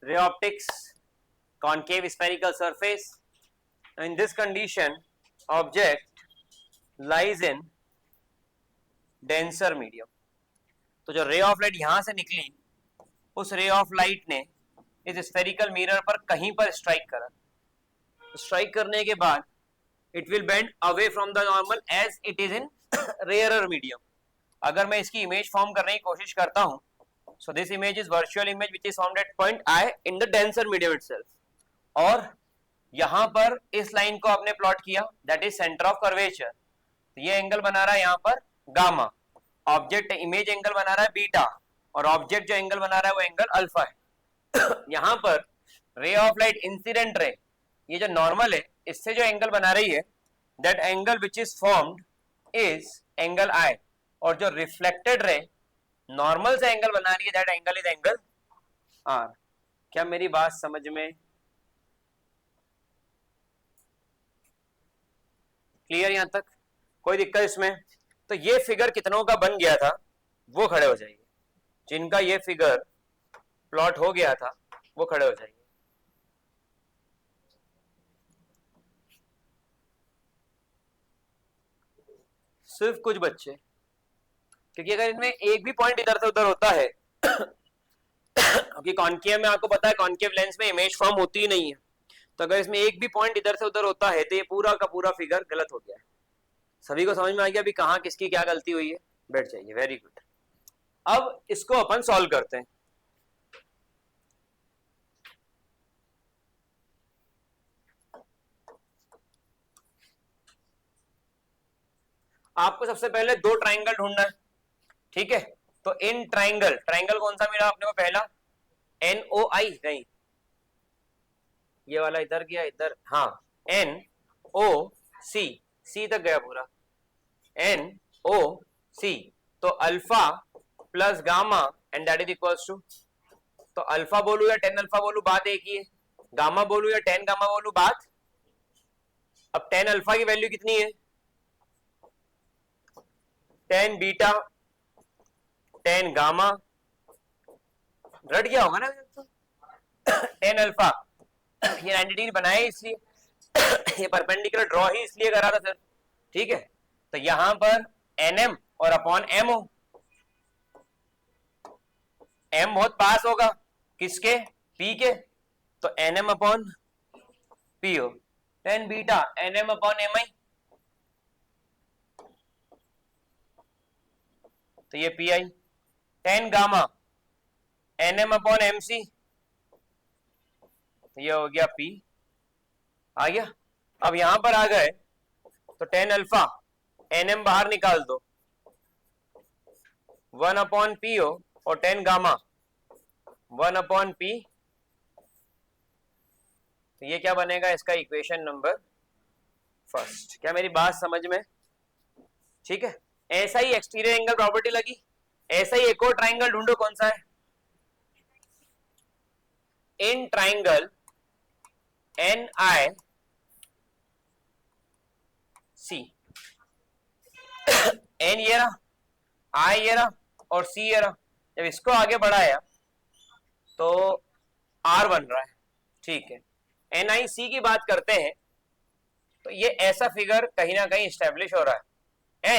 ray optics, concave spherical surface. In this condition, object lies in denser medium. तो जो ray of light यहां से निकली, उस रे ऑफ लाइट ने इस स्फेरिकल मिरर पर कहीं पर स्ट्राइक करा. स्ट्राइक करने के बाद it will bend away from the normal as it is in rarer medium. अगर मैं इसकी इमेज फॉर्म करने की कोशिश करता हूं, so this image is virtual image which is formed at point I in the denser medium itself. और यहां पर इस लाइन को आपने प्लॉट किया, that is centre of curvature. तो ये एंगल बना रहा है यहां पर गामा, ऑब्जेक्ट इमेज एंगल बना रहा है बीटा, और ऑब्जेक्ट जो एंगल बना रहा है वो एंगल अल्फा है. यहां पर ray of light incident ray, ये जो नॉर्मल है, इससे जो एंगल बना रही है, that angle which is formed is angle i. और जो रिफ्लेक्टेड रे नॉर्मल से एंगल बना रही है, that angle is angle R. क्या मेरी बात समझ में क्लियर? यहां तक कोई दिक्कत इसमें? तो ये फिगर कितनों का बन गया था वो खड़े हो जाइए. जिनका ये फिगर प्लॉट हो गया था वो खड़े हो जाइए. सिर्फ कुछ बच्चे, क्योंकि अगर इनमें एक भी पॉइंट इधर से उधर होता है, क्योंकि कॉन्केव में आपको पता है कॉन्केव लेंस में इमेज फॉर्म होती ही नहीं है, तो अगर इसमें एक भी पॉइंट इधर से उधर होता है तो ये पूरा का पूरा फिगर गलत हो गया है. सभी को समझ में आ गया अभी कहाँ किसकी क्या गलती हुई है? बैठ जाइए, वेरी गुड. अब इसको अपन सॉल्व करते हैं. आपको सबसे पहले दो ट्राइंगल ढूंढना है, ठीक है? तो इन ट्राइंगल, ट्राइंगल कौन सा मिला आपने को पहला? NOI नहीं, ये वाला इधर गया, इधर, हाँ, NOC, सी तक गया पूरा, NOC. तो alpha plus gamma and that is equals to, तो अल्फा बोलू या 10 अल्फा बोलू बात एक ही है, गामा बोलू या 10 गामा बोलू बात. अब 10 अल्फा की वैल्यू कितनी है? 10 बीटा 10 गामा, रट गया होगा ना? 10 अल्फा, ये 90 डिग्री बनाया इसलिए, ये परपेंडिकुलर ड्रॉ ही इसलिए करा था सर, ठीक है? तो यहां पर NM और अपॉन M हो, M बहुत पास होगा किसके? P के, तो NM अपॉन P हो. 10 बीटा NM अपॉन MI, तो ये PI. 10 gamma NM upon MC, तो ये हो गया P. आ गया? अब यहां पर आ गए तो 10 अल्फा NM बाहर निकाल दो, 1 अपॉन P हो, और 10 गामा 1 अपॉन P. तो ये क्या बनेगा? इसका इक्वेशन नंबर फर्स्ट. क्या मेरी बात समझ में? ठीक है. ऐसा ही एक्सटीरियर एंगल प्रॉपर्टी लगी. ऐसा ही एक और ट्राइंगल ढूंढो, कौन सा है? इन ट्राइंगल NIC, N ये रहा, I ये रहा और C ये रहा. जब इसको आगे बढ़ाया तो R बन रहा है, ठीक है? NIC की बात करते हैं तो ये ऐसा फिगर कहीं ना कहीं स्टैब्लिश हो रहा है,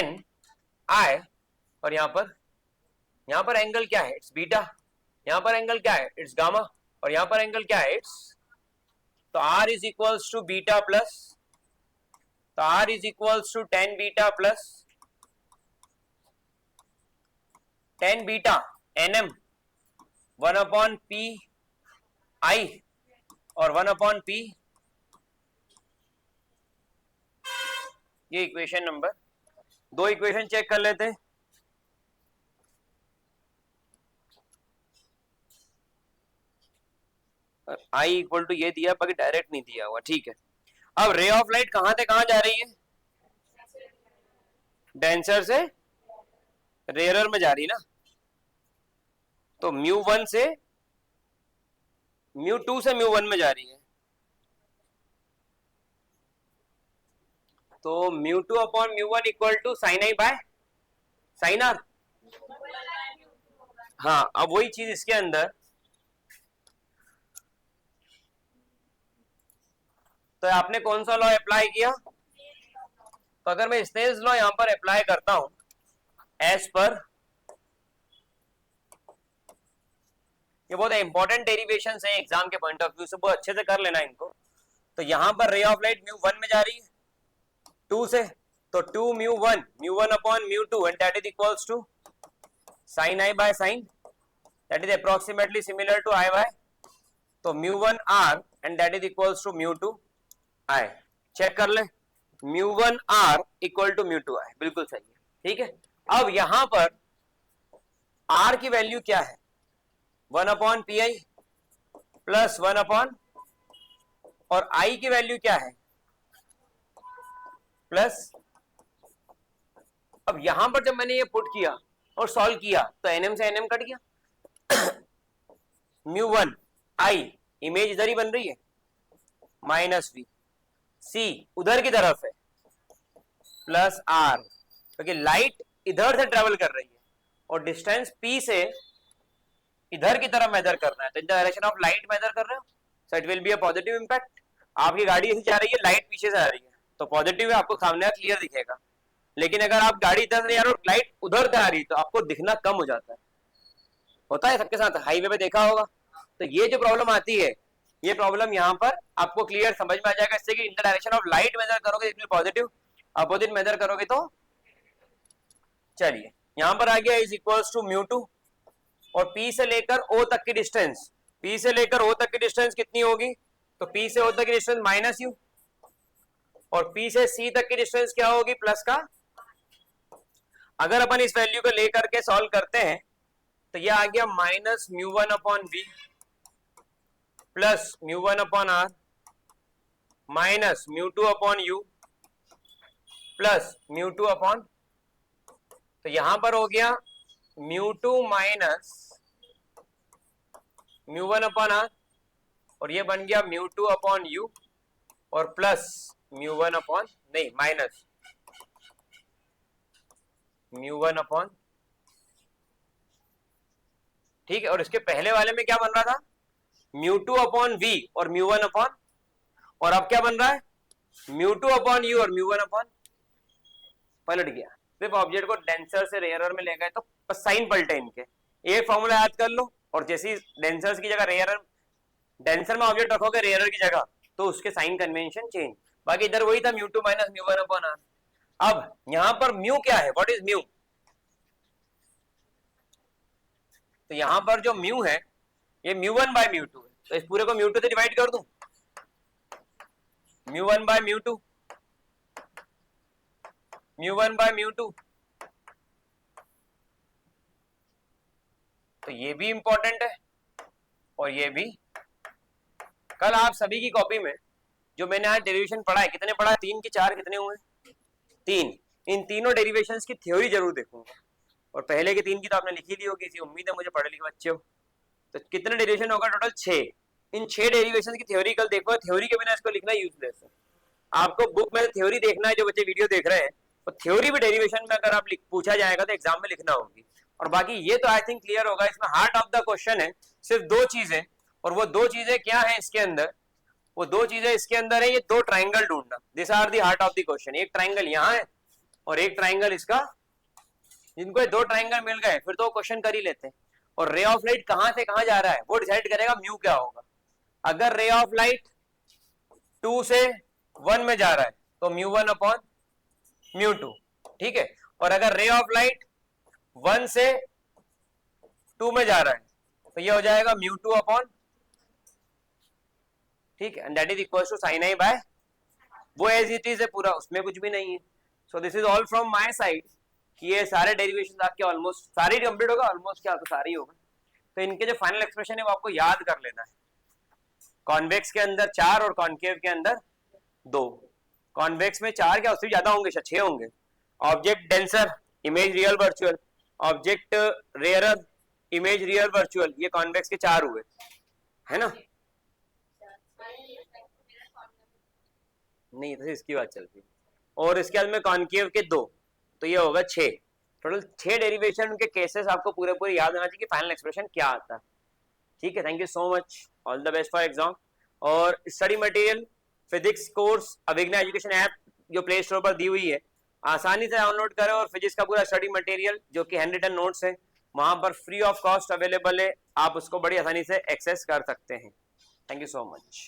NI, और यहां पर एंगल क्या है? It's beta. यहां पर एंगल क्या है? It's gamma. और यहां पर एंगल क्या है? इट्स, तो R is equals to beta plus, तो R is equals to 10 beta plus 10 beta NM 1 upon P I और 1 अपॉन P. ये इक्वेशन नंबर दो. इक्वेशन चेक कर लेते हैं. I इक्वल टू ये दिया, बाकी डायरेक्ट नहीं दिया हुआ, ठीक है? अब रे ऑफ लाइट कहां से कहां जा रही है? डेंसर से रेयरर में जा रही ना, तो μ1 से μ2 से μ1 में जा रही है, तो μ2 upon μ1 equal to sine i by sine r. हाँ, अब वही चीज इसके अंदर तो आपने कौन सा लॉ अप्लाई किया? तो अगर मैं स्नेल्स लॉ यहां पर अप्लाई करता हूं एज पर, ये बहुत इंपॉर्टेंट डेरिवेशन है एग्जाम के पॉइंट ऑफ व्यू से, बहुत अच्छे से कर लेना इनको। तो यहां पर रे ऑफ लाइट म्यू 1 में जा रही है 2 से, तो 2 mu 1 upon mu 2 and that is equals to sine i by sine, that is approximately similar to i by, तो mu 1 r and that is equals to mu 2 i. Check कर ले, mu 1 r equal to mu 2 i, बिल्कुल सही है। ठीक है, अब यहां पर आर की वैल्यू क्या है? 1 upon P I plus 1 upon, और आई की वैल्यू क्या है? प्लस, अब यहां पर जब मैंने ये पुट किया और सॉल्व किया तो एनएम से एनएम कट गया म्यू 1 आई, इमेज इधर ही बन रही है, माइनस वी, सी उधर की तरफ है, प्लस आर, क्योंकि लाइट इधर से ट्रेवल कर रही है और डिस्टेंस पी से इधर की तरफ मेजर करना है, तो in the direction of light measure कर रहे हो, so it will be a positive impact. आपकी गाड़ी ऐसे जा रही है, लाइट पीछे से आ रही है, तो पॉजिटिव है, आपको सामने क्लियर दिखेगा। लेकिन अगर आप गाड़ी इधर से जा रहे हो, लाइट उधर से आ रही है, तो आपको दिखना कम हो जाता है। होता है सबके साथ, हाईवे पे देखा होगा। तो ये जो प्रॉब्लम आती है, ये प्रॉब्लम यहाँ पर आपको क्लियर समझ में आ जाएगा इससे कि in the direction of light measure करोगे it will positive, opposite measure करोगे तो, चलिए यहां पर आ गया इज इक्वल्स टू म्यू 2, और P से लेकर O तक की डिस्टेंस, P से लेकर O तक की डिस्टेंस कितनी होगी? तो P से O तक की डिस्टेंस माइनस यू, और P से C तक की डिस्टेंस क्या होगी? प्लस का। अगर अपन इस वैल्यू को लेकर के सॉल्व करते हैं तो ये आ गया minus mu 1 upon V plus mu 1 upon R minus mu 2 upon U plus mu 2 upon, तो यहां पर हो गया mu 2 minus mu 1 upon R, और ये बन गया म्यू 2 अपॉन यू, और प्लस म्यू 1 अपॉन, नहीं माइनस म्यू 1 अपॉन, ठीक है। और इसके पहले वाले में क्या बन रहा था? म्यू 2 अपॉन वी और म्यू 1 अपॉन, और अब क्या बन रहा है? म्यू 2 अपॉन यू और म्यू 1 अपॉन, पलट गया। सिर्फ ऑब्जेक्ट को डेंसर से रेयरर में ले गए तो बस साइन पलटे इनके, ये फॉर्मूला याद कर लो, और जैसे डेंसर्स की जगह रेयरर, डेंसर में ऑब्जेक्ट रखोगे रेयरर की जगह, तो उसके साइन कन्वेंशन चेंज। बाकी इधर वही था mu 2 minus mu 1 upon R. अब यहां पर म्यू क्या है? What is mu? तो यहां पर जो म्यू है ये म्यू 1 बाय म्यू 2 है, तो इस पूरे को म्यू 2 से डिवाइड कर दूं, mu 1 by mu 2, mu 1 by mu 2, तो ये भी इंपॉर्टेंट है और ये भी। कल आप सभी की कॉपी में जो मैंने आज डेरिवेशन पढ़ा है, कितने पढ़ा है? 3 के 4 कितने हुए? 3। इन तीनों डेरिवेशंस की थ्योरी जरूर देखूंगा, और पहले के 3 की तो आपने लिखी ली होगी, इसी उम्मीद है मुझे पढ़े लिखे बच्चे हो। तो कितने डेरिवेशन होगा? टोटल 6। इन 6 डेरिवेशन की थ्योरी कल देखो, थ्योरी के बिना इसको लिखना यूजलेस है। आपको बुक में थ्योरी देखना है, जो बच्चे वीडियो देख रहे हैं, तो थ्योरी भी डेरिवेशन में अगर आप पूछा जाएगा तो एग्जाम में लिखना होगी। और बाकी ये तो आई थिंक क्लियर होगा, इसमें हार्ट ऑफ द क्वेश्चन है सिर्फ 2 चीजें, और वो 2 चीजें क्या है इसके अंदर? वो 2 चीजें इसके अंदर है, ये 2 ट्राइंगल ढूंढना, this are the heart of the question. एक ट्राइंगल यहाँ है और एक ट्राइंगल इसका, जिनको ये 2 ट्राइंगल मिल गए फिर तो क्वेश्चन कर ही लेते हैं। और रे ऑफ लाइट कहां से कहां जा रहा है वो डिसाइड करेगा म्यू क्या होगा। अगर रे ऑफ लाइट 2 से 1 में जा रहा है तो म्यू 1 अपॉन म्यू 2, ठीक है। और अगर रे ऑफ लाइट 1 से 2 में जा रहा है तो ये हो जाएगा म्यू 2 अपॉन, ठीक है, and that is equal to sine i by, वो एज इट इज है पूरा, उसमें कुछ भी नहीं है। So this is all from my side कि ये सारे डेरिवेशन आपके ऑलमोस्ट सारे कंप्लीट होगा, ऑलमोस्ट क्या तो सारे ही होगा। तो इनके जो फाइनल एक्सप्रेशन है वो आपको याद कर लेना है। कॉन्वेक्स के अंदर 4 और कॉन्केव के अंदर 2। कॉन्वेक्स में 4 क्या, उससे ज्यादा होंगे, 6 होंगे। Object denser, image real virtual, object rarer, image real virtual, ये कॉन्वेक्स के 4 हुए, है ना? नहीं तो इसकी बात चल रही। और इसके बाद में कॉन्केव के 2, तो ये होगा 6। टोटल 6 डेरिवेशन, उनके केसेस आपको पूरे पूरे याद होना चाहिए कि फाइनल एक्सप्रेशन क्या आता है। ठीक है, thank you so much, all the best for exam. और study material physics course Abhigya education app जो प्ले स्टोर पर दी हुई है, आसानी से डाउनलोड करें और फिजिक्स का पूरा स्टडी मटेरियल जो कि हैंड रिटन नोट्स है वहां पर फ्री ऑफ कॉस्ट अवेलेबल है, आप उसको बड़ी आसानी से एक्सेस कर सकते हैं। Thank you so much.